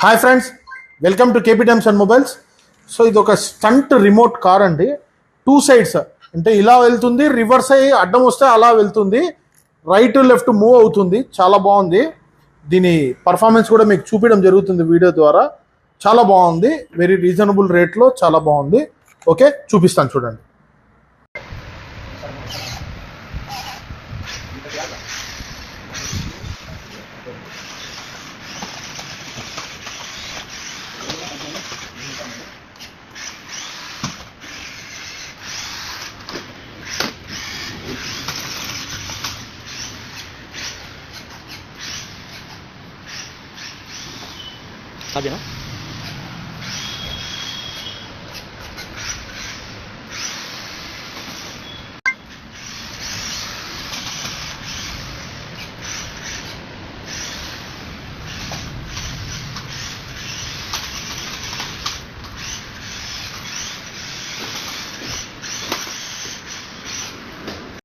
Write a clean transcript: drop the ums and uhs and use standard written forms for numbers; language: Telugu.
Hi friends, welcome to KP times and mobiles. So ఇది ఒక స్టంట్ రిమోట్ కార్ అండి. 2 సైడ్స్ అంటే ఇలా వెళ్తుంది, రివర్స్ అయ్యి అడ్డం వస్తే అలా వెళ్తుంది, రైట్ లెఫ్ట్ మూవ్ అవుతుంది. చాలా బాగుంది. దీని పర్ఫార్మెన్స్ కూడా మీకు చూపించడం జరుగుతుంది వీడియో ద్వారా. చాలా బాగుంది, వెరీ రీజనబుల్ రేట్లో చాలా బాగుంది. ఓకే, చూపిస్తాను చూడండి. Sabi na?